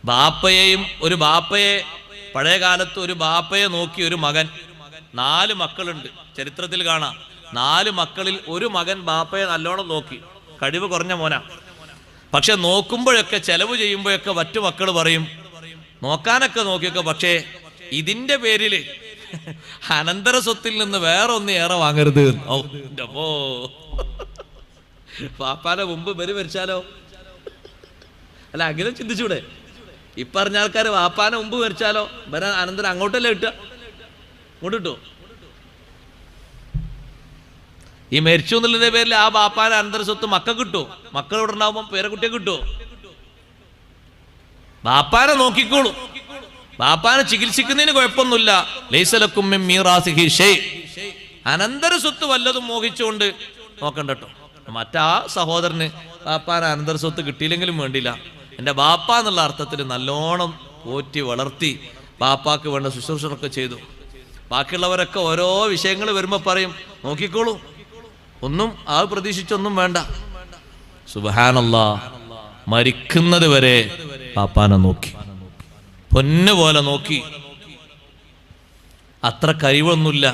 ബാപ്പയെയും ഒരു ബാപ്പയെ പഴയ കാലത്ത് ഒരു ബാപ്പയെ നോക്കി ഒരു മകൻ, 4 മക്കളുണ്ട്, ചരിത്രത്തിൽ കാണാം. 4 മക്കളിൽ ഒരു മകൻ ബാപ്പയെ നല്ലോണം നോക്കി, കഴിവ് കുറഞ്ഞ മോനാ. പക്ഷെ നോക്കുമ്പോഴൊക്കെ ചെലവ് ചെയ്യുമ്പോഴൊക്കെ മറ്റു മക്കൾ പറയും നോക്കാനൊക്കെ നോക്കിയൊക്കെ, പക്ഷേ ഇതിന്റെ പേരില് അനന്തര സ്വത്തിൽ നിന്ന് വേറെ ഒന്ന് ഏറെ വാങ്ങരുത്. ഓ പാപ്പാനെ മുമ്പ് ഇവര് മരിച്ചാലോ? അല്ല, അങ്ങനെ ചിന്തിച്ചൂടെ? ഇപ്പറഞ്ഞ ആൾക്കാർ വാപ്പാനെ മുമ്പ് മരിച്ചാലോ ഇവരെ അനന്തരം അങ്ങോട്ടല്ലേ കിട്ടുക? ഇങ്ങോട്ട് കിട്ടുമോ? ഈ മരിച്ചു എന്നുള്ളതിന്റെ പേരിൽ ആ ബാപ്പാനെ അനന്തര സ്വത്ത് മക്കൾ കിട്ടുമോ? മക്കൾ ഇവിടെ ഉണ്ടാവുമ്പോ പേരക്കുട്ടിയെ കിട്ടുമോ? ബാപ്പാനെ നോക്കിക്കോളൂ, ബാപ്പാനെ ചികിത്സിക്കുന്നതിന് കുഴപ്പമൊന്നുമില്ല. ലൈസലക്കും മിൻ മീറാസിഹി ഷൈ, അനന്തര സ്വത്ത് വല്ലതും മോഹിച്ചുകൊണ്ട് നോക്കണ്ട കേട്ടോ. മറ്റാ സഹോദരന് ബാപ്പാനെ അനന്തര സ്വത്ത് കിട്ടിയില്ലെങ്കിലും വേണ്ടില്ല, എൻ്റെ ബാപ്പ എന്നുള്ള അർത്ഥത്തിൽ നല്ലോണം പോറ്റി വളർത്തി ബാപ്പാക്ക് വേണ്ട ശുശ്രൂഷകളൊക്കെ ചെയ്തു. ബാക്കിയുള്ളവരൊക്കെ ഓരോ വിഷയങ്ങൾ വരുമ്പോൾ പറയും നോക്കിക്കോളൂ, ഒന്നും ആ പ്രതീക്ഷിച്ചൊന്നും വേണ്ട. സുബ്ഹാനല്ലാഹ്, മരിക്കുന്നത് വരെ ബാപ്പാനെ നോക്കി, പൊന്നുപോലെ നോക്കി. അത്ര കഴിവൊന്നുമില്ല,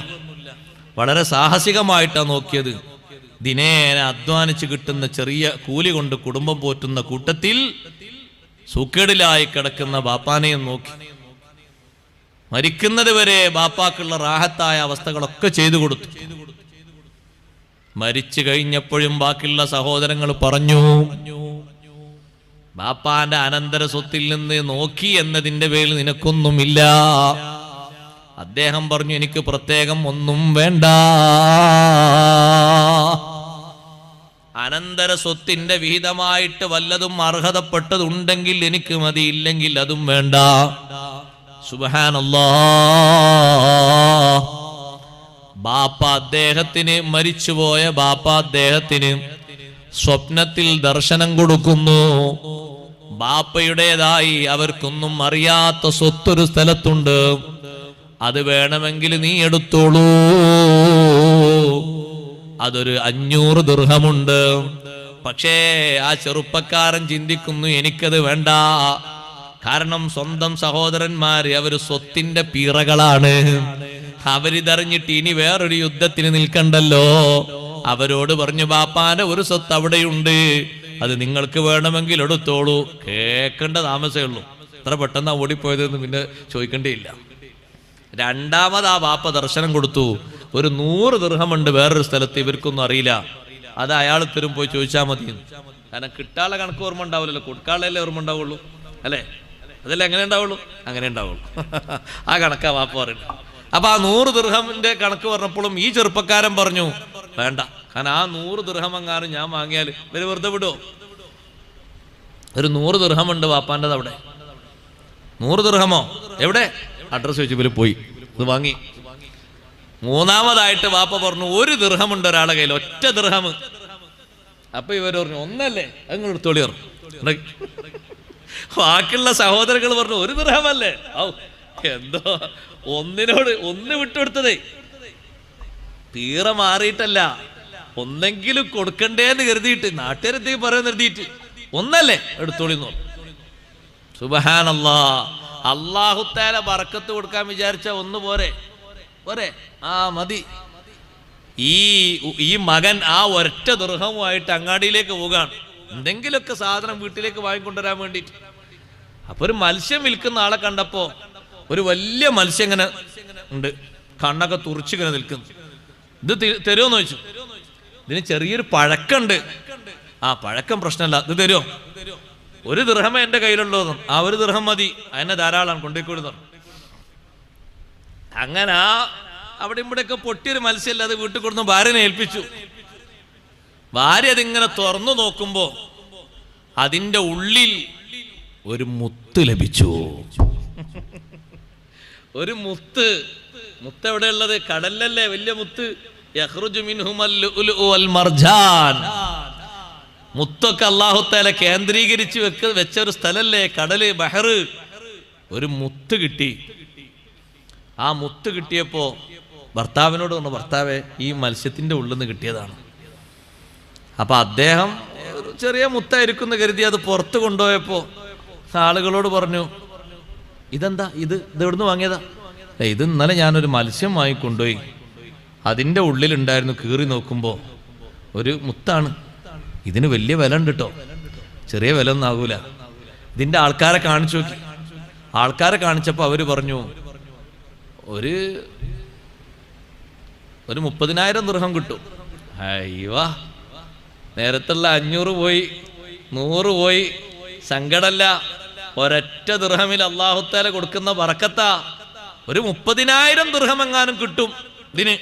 വളരെ സാഹസികമായിട്ടാണ് നോക്കിയത്. ദിനേന അധ്വാനിച്ച് കിട്ടുന്ന ചെറിയ കൂലി കൊണ്ട് കുടുംബം പോറ്റുന്ന കൂട്ടത്തിൽ സൂക്കേടിലായി കിടക്കുന്ന ബാപ്പാനെയും നോക്കി. മരിക്കുന്നത് വരെ ബാപ്പാക്കുള്ള റാഹത്തായ അവസ്ഥകളൊക്കെ ചെയ്തു കൊടുത്തു. മരിച്ചു കഴിഞ്ഞപ്പോഴും ബാക്കിയുള്ള സഹോദരങ്ങൾ പറഞ്ഞു, ബാപ്പാന്റെ അനന്തര സ്വത്തിൽ നിന്ന് നോക്കി എന്നതിന്റെ പേരിൽ നിനക്കൊന്നുമില്ല. അദ്ദേഹം പറഞ്ഞു, എനിക്ക് പ്രത്യേകം ഒന്നും വേണ്ട, അനന്തര സ്വത്തിന്റെ വിഹിതമായിട്ട് വല്ലതും അർഹതപ്പെട്ടതുണ്ടെങ്കിൽ എനിക്ക് മതി, ഇല്ലെങ്കിൽ അതും വേണ്ട. സുബ്ഹാനല്ലാഹ്. ബാപ്പ അദ്ദേഹത്തിന്, മരിച്ചുപോയ ബാപ്പ അദ്ദേഹത്തിന് സ്വപ്നത്തിൽ ദർശനം കൊടുക്കുന്നു. ബാപ്പയുടേതായി അവർക്കൊന്നും അറിയാത്ത സ്വത്തൊരു സ്ഥലത്തുണ്ട്, അത് വേണമെങ്കിൽ നീ എടുത്തോളൂ, അതൊരു 500 ദിർഹമുണ്ട്. പക്ഷേ ആ ചെറുപ്പക്കാരൻ ചിന്തിക്കുന്നു, എനിക്കത് വേണ്ട. കാരണം സ്വന്തം സഹോദരന്മാര് അവര് സ്വത്തിന്റെ പീറകളാണ്. അവരിതറിഞ്ഞിട്ട് ഇനി വേറൊരു യുദ്ധത്തിന് നിൽക്കണ്ടല്ലോ. അവരോട് പറഞ്ഞു, ബാപ്പാന്റെ ഒരു സ്വത്ത് അവിടെയുണ്ട്, അത് നിങ്ങൾക്ക് വേണമെങ്കിൽ എടുത്തോളൂ. കേൾക്കേണ്ട താമസേ ഉള്ളൂ, എത്ര പെട്ടെന്ന് ഓടിപ്പോയതെന്ന് പിന്നെ ചോദിക്കേണ്ടിയില്ല. രണ്ടാമത് ആ ബാപ്പ ദർശനം കൊടുത്തു. ഒരു 100 ദിർഹമുണ്ട് വേറൊരു സ്ഥലത്ത്, ഇവർക്കൊന്നും അറിയില്ല, അത് അയാൾ തരും, പോയി ചോദിച്ചാൽ മതി. കാരണം കിട്ടാനുള്ള കണക്ക് ഓർമ്മ ഉണ്ടാവില്ലല്ലോ, കൊടുക്കാനുള്ളതല്ലേ ഓർമ്മ ഉണ്ടാവുള്ളൂ, അല്ലേ? അതല്ലേ എങ്ങനെ ഉണ്ടാവുള്ളൂ? അങ്ങനെ ഉണ്ടാവുള്ളൂ. ആ കണക്കാ ബാപ്പ പറയുന്നത്. അപ്പൊ ആ 100 ദിർഹമിന്റെ കണക്ക് പറഞ്ഞപ്പോഴും ഈ ചെറുപ്പക്കാരൻ പറഞ്ഞു വേണ്ട, കാരണം ആ 100 ദിർഹം എങ്ങാനും ഞാൻ വാങ്ങിയാൽ ഇവര് വെറുതെ വിടുമോ? ഒരു 100 ദിർഹമുണ്ട് ബാപ്പാൻ്റെത് അവിടെ. 100 ദിർഹമോ? എവിടെ? അഡ്രസ് ചോദിച്ചു, ഇവര് പോയി ഇത് വാങ്ങി. മൂന്നാമതായിട്ട് ബാപ്പ പറഞ്ഞു, 1 ദിർഹമുണ്ട് ഒരാളുടെ കയ്യിൽ, ഒറ്റ ദിർഹം. അപ്പൊ ഇവര് പറഞ്ഞു, ഒന്നല്ലേ, അത് നിങ്ങൾ എടുത്തോളി പറഞ്ഞു. ബാക്കിയുള്ള സഹോദരങ്ങൾ പറഞ്ഞു, 1 ദിർഹമല്ലേ? ഔ, എന്തോ ഒന്നിനോട് ഒന്ന് വിട്ടുകൊടുത്തതേ, തീരെ മാറിയിട്ടല്ല, ഒന്നെങ്കിലും കൊടുക്കണ്ടേന്ന് കരുതിയിട്ട്, നാട്ടുകാരെന്തെങ്കിലും പറയാൻ കരുതിയിട്ട്, ഒന്നല്ലേ എടുത്തോളി എന്ന് പറഞ്ഞു. സുബ്ഹാനല്ലാഹ്. അല്ലാഹു തആല ബറക്കത്ത് കൊടുക്കാൻ വിചാരിച്ച ഒന്ന് പോരെ? ആ മതി. ഈ മകൻ ആ ഒരൊറ്റ ദിർഹവുമായിട്ട് അങ്ങാടിയിലേക്ക് പോകാണ്, എന്തെങ്കിലുമൊക്കെ സാധനം വീട്ടിലേക്ക് വാങ്ങിക്കൊണ്ടുവരാൻ വേണ്ടിയിട്ട്. അപ്പൊ ഒരു മത്സ്യം വിൽക്കുന്ന ആളെ കണ്ടപ്പോ, ഒരു വലിയ മത്സ്യം ഇങ്ങനെ ഉണ്ട്, കണ്ണൊക്കെ തുറച്ചിങ്ങനെ നിൽക്കുന്നു. ഇത് തരുമോന്ന് ചോദിച്ചു. ഇതിന് ചെറിയൊരു പഴക്കമുണ്ട്. ആ പഴക്കം പ്രശ്നമല്ല, ഇത് തരുമോ? 1 ദിർഹമേ എന്റെ കയ്യിലുള്ളൂ. ആ 1 ദിർഹം മതി, അതിനെ ധാരാളമാണ്, കൊണ്ടുപോയിക്കോളൂ. അങ്ങനെ അവിടെ ഇവിടെയൊക്കെ പൊട്ടിയൊരു മത്സ്യമല്ല, അത് വീട്ടിൽ കൊടുന്ന് ഭാര്യനെ ഏൽപ്പിച്ചു. ഭാര്യ അതിങ്ങനെ തുറന്നു നോക്കുമ്പോ അതിന്റെ ഉള്ളിൽ ഒരു മുത്ത് ലഭിച്ചു. ഒരു മുത്ത്. മുത്ത് എവിടെയുള്ളത്? കടലിലല്ലേ വലിയ മുത്ത്. യഖ്റുജു മിൻഹുൽ ലുഅ്ലുഉ വൽ മർജാൻ. മുത്തൊക്കെ അല്ലാഹു തആല കേന്ദ്രീകരിച്ച് വെച്ച ഒരു സ്ഥലല്ലേ കടല്, ബഹറ്. ഒരു മുത്ത് കിട്ടി. ആ മുത്ത് കിട്ടിയപ്പോ ഭർത്താവിനോട് പറഞ്ഞു, ഭർത്താവേ, ഈ മത്സ്യത്തിന്റെ ഉള്ളിൽ നിന്ന് കിട്ടിയതാണ്. അപ്പൊ അദ്ദേഹം ചെറിയ മുത്തായിരിക്കും എന്ന് കരുതി അത് പുറത്ത് കൊണ്ടുപോയപ്പോ ആളുകളോട് പറഞ്ഞു, ഇതെന്താ ഇത് എവിടുന്ന് വാങ്ങിയതാ? ഇത് ഇന്നലെ ഞാനൊരു മത്സ്യം വാങ്ങിക്കൊണ്ടുപോയി, അതിൻ്റെ ഉള്ളിലുണ്ടായിരുന്നു, കീറി നോക്കുമ്പോൾ ഒരു മുത്താണ്. ഇതിന് വലിയ വില ഉണ്ട് കേട്ടോ, ചെറിയ വില ഒന്നും ആകൂല. ഇതിൻ്റെ ആൾക്കാരെ കാണിച്ചു നോക്കി. ആൾക്കാരെ കാണിച്ചപ്പോൾ അവർ പറഞ്ഞു ഒരു 30,000 ദിർഹം കിട്ടും. അയ്യോ, നേരത്തുള്ള 500 പോയി, 100 പോയി. സങ്കടല്ല, ഒരൊറ്റ ദിർഹമിൽ അല്ലാഹു തആല കൊടുക്കുന്ന ബറക്കത്താ. ഒരു 30,000 ദിർഹം എങ്ങാനും കിട്ടും ഇതിന്.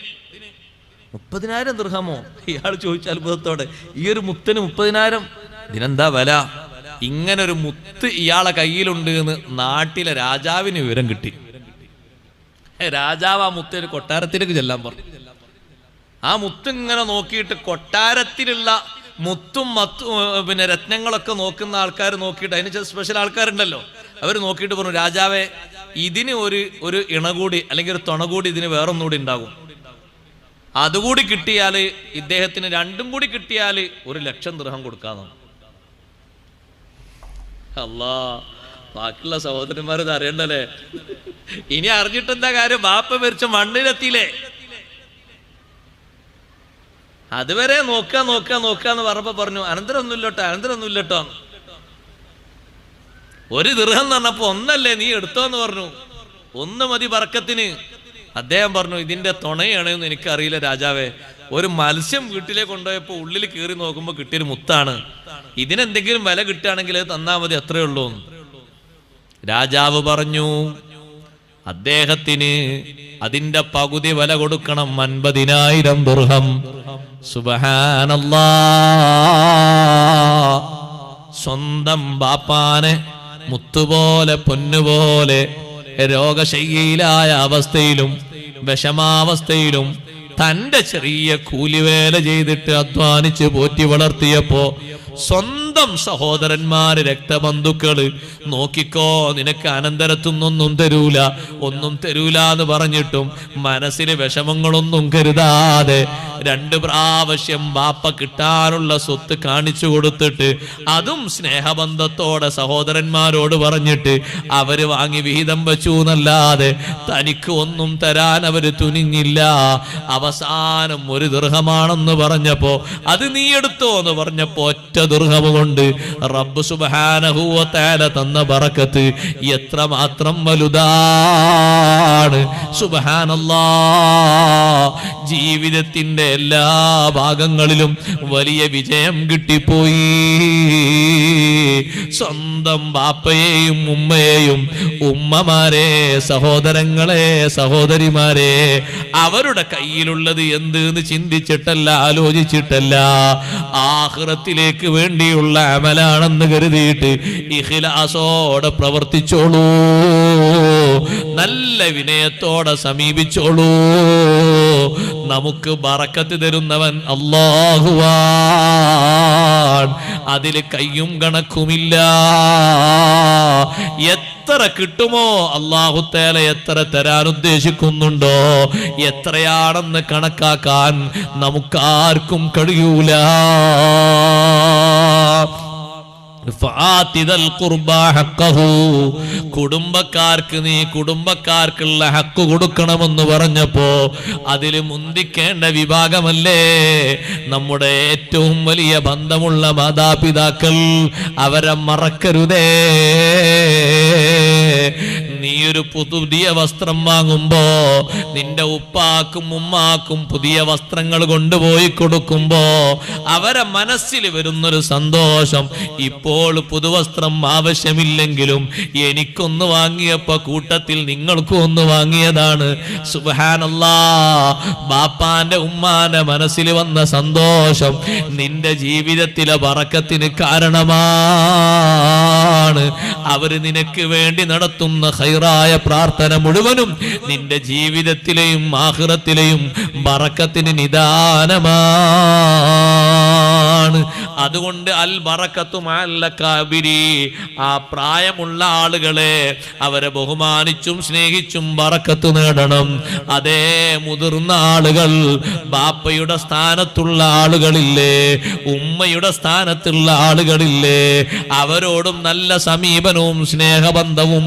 30,000 ദിർഹമോ? ഇയാൾ ചോദിച്ച അത്ഭുതത്തോടെ. ഈ ഒരു മുത്തിന് 30,000, ഇതിനെന്താ വില? ഇങ്ങനൊരു മുത്ത് ഇയാളെ കയ്യിലുണ്ട് എന്ന് നാട്ടിലെ രാജാവിന് വിവരം കിട്ടി. രാജാവ് ആ മുത്തിന് കൊട്ടാരത്തിലേക്ക് ചെല്ലാൻ പറഞ്ഞു. ആ മുത്ത് ഇങ്ങനെ നോക്കിയിട്ട് കൊട്ടാരത്തിലുള്ള മുത്തും പിന്നെ രത്നങ്ങളൊക്കെ നോക്കുന്ന ആൾക്കാർ നോക്കിയിട്ട്, അതിന് ചില സ്പെഷ്യൽ ആൾക്കാരുണ്ടല്ലോ, അവർ നോക്കിയിട്ട് പറഞ്ഞു, രാജാവേ, ഇതിന് ഒരു ഇണ കൂടി അല്ലെങ്കിൽ ഒരു തുണ കൂടി ഇതിന് വേറൊന്നുകൂടി ഉണ്ടാകും. അതുകൂടി കിട്ടിയാൽ ഇദ്ദേഹത്തിന് 2ഉം കൂടി കിട്ടിയാൽ 1,00,000 ദിർഹം കൊടുക്കാന്ന്. അല്ലാ, ബാക്കിയുള്ള സഹോദരന്മാർ ഇത് അറിയണ്ടല്ലേ. ഇനി അറിഞ്ഞിട്ടെന്താ കാര്യം? ബാപ്പ മരിച്ച മണ്ണിലെത്തിയില്ലേ? അതുവരെ നോക്കാന്ന് പറഞ്ഞപ്പോ പറഞ്ഞു, അനന്തരൊന്നുമില്ലട്ടോ. 1 ദിർഹം എന്ന് പറഞ്ഞപ്പോ 1 നീ എടുത്തോന്ന് പറഞ്ഞു. 1 മതി ബർക്കത്തിന്. അദ്ദേഹം പറഞ്ഞു, ഇതിന്റെ തുണയാണെന്ന് എനിക്കറിയില്ല രാജാവേ. ഒരു മത്സ്യം വീട്ടിലേക്ക് കൊണ്ടുപോയപ്പോ ഉള്ളിൽ കീറി നോക്കുമ്പോ കിട്ടിയൊരു മുത്താണ്. ഇതിനെന്തെങ്കിലും വില കിട്ടുകയാണെങ്കിൽ തന്നാ മതി, അത്രേ ഉള്ളൂ. രാജാവ് പറഞ്ഞു, അദ്ദേഹത്തിന് അതിന്റെ പകുതി വില കൊടുക്കണം, 50,000 ദിർഹം. സുബ്ഹാനല്ലാഹ്. സ്വന്തം ബാപ്പാനെ മുത്തുപോലെ പൊന്നുപോലെ രോഗശയ്യയിലായ അവസ്ഥയിലും വിഷമാവസ്ഥയിലും തന്റെ ചെറിയ കൂലിവേല ചെയ്തിട്ട് അധ്വാനിച്ച് പോറ്റി വളർത്തിയപ്പോ സ്വന്തം സഹോദരന്മാര് രക്തബന്ധുക്കള് നോക്കിക്കോ, നിനക്ക് അനന്തരത്തുനിന്നൊന്നും തരൂല, ഒന്നും തരൂല എന്ന് പറഞ്ഞിട്ടും മനസ്സിന് വിഷമങ്ങളൊന്നും കരുതാതെ 2 പ്രാവശ്യം ബാപ്പ കിട്ടാനുള്ള സ്വത്ത് കാണിച്ചു കൊടുത്തിട്ട്, അതും സ്നേഹബന്ധത്തോടെ സഹോദരന്മാരോട് പറഞ്ഞിട്ട് അവര് വാങ്ങി വിഹിതം വെച്ചു എന്നല്ലാതെ തനിക്ക് ഒന്നും തരാൻ അവര് തുനിഞ്ഞില്ല. അവസാനം 1 ദിർഹമാണെന്ന് പറഞ്ഞപ്പോ, അത് നീ എടുത്തോ എന്ന് പറഞ്ഞപ്പോ ഒറ്റ ദിർഹം കൊണ്ട് റബ്ബ് സുബ്ഹാനഹു വ തആല തന്ന ബറക്കത്ത് എത്രമാത്രം വലുതാണ്. സുബ്ഹാനല്ലാഹ്. ജീവിതത്തിന്റെ എല്ലാ ഭാഗങ്ങളിലും വലിയ വിജയം കിട്ടിപ്പോയി. സ്വന്തം ബാപ്പയെയും ഉമ്മയെയും, ഉമ്മമാരെ, സഹോദരങ്ങളെ, സഹോദരിമാരെ, അവരുടെ കയ്യിലുള്ളത് എന്തെന്ന് ചിന്തിച്ചിട്ടല്ല, ആലോചിച്ചിട്ടല്ല, ആഖിറത്തിലേക്ക് വേണ്ടിയുള്ള അമലാണെന്ന് കരുതിയിട്ട് ഇഖ്ലാസോടെ പ്രവർത്തിച്ചോളൂ, നല്ല വിനയത്തോടെ സമീപിച്ചോളൂ. നമുക്ക് ബറക്കത്ത് തരുന്നവൻ അല്ലാഹുവാണ്. അതിൽ കയ്യും കണക്കുമില്ല. എത്ര കിട്ടുമോ അല്ലാഹു തആല എത്ര തരാൻ ഉദ്ദേശിക്കുന്നുണ്ടോ എത്രയാണെന്ന് കണക്കാക്കാൻ നമുക്കാർക്കും കഴിയൂല. കുടുംബക്കാർക്ക് നീ കുടുംബക്കാർക്കുള്ള ഹക്ക് കൊടുക്കണമെന്ന് പറഞ്ഞപ്പോ അതിൽ മുന്തിക്കേണ്ട വിഭാഗമല്ലേ നമ്മുടെ ഏറ്റവും വലിയ ബന്ധമുള്ള മാതാപിതാക്കൾ. അവരെ മറക്കരുതേ. നീ ഒരു പുതിയ വസ്ത്രം വാങ്ങുമ്പോ നിന്റെ ഉപ്പാക്കും ഉമ്മാക്കും പുതിയ വസ്ത്രങ്ങൾ കൊണ്ടുപോയി കൊടുക്കുമ്പോ അവരെ മനസ്സിൽ വരുന്നൊരു സന്തോഷം, ഇപ്പോൾ പുതുവസ്ത്രം ആവശ്യമില്ലെങ്കിലും എനിക്കൊന്ന് വാങ്ങിയപ്പോ കൂട്ടത്തിൽ നിങ്ങൾക്കും ഒന്ന് വാങ്ങിയതാണ്. സുബ്ഹാനല്ലാഹ്. ബാപ്പാന്റെ ഉമ്മാന്റെ മനസ്സിൽ വന്ന സന്തോഷം നിന്റെ ജീവിതത്തിലെ ബറക്കത്തിന് കാരണമാണ്. അവര് നിനക്ക് വേണ്ടി നടത്തുന്ന ഖൈറായ പ്രാർത്ഥന മുഴുവനും നിന്റെ ജീവിതത്തിലെയും ആഖിറത്തിലെയും ബറക്കത്തിന് നിദാനമാണ്. അതുകൊണ്ട് അൽ ബറക്കത്തു മഅൽ അകാബിരി, ആ പ്രായമുള്ള ആളുകളെ അവരെ ബഹുമാനിച്ചും സ്നേഹിച്ചും ബറക്കത്ത് നേടണം. അതേ മുതിർന്ന ആളുകൾ, ബാപ്പയുടെ സ്ഥാനത്തുള്ള ആളുകളില്ലേ, ഉമ്മയുടെ സ്ഥാനത്തുള്ള ആളുകളില്ലേ, അവരോടും നല്ല സമീപനവും സ്നേഹബന്ധവും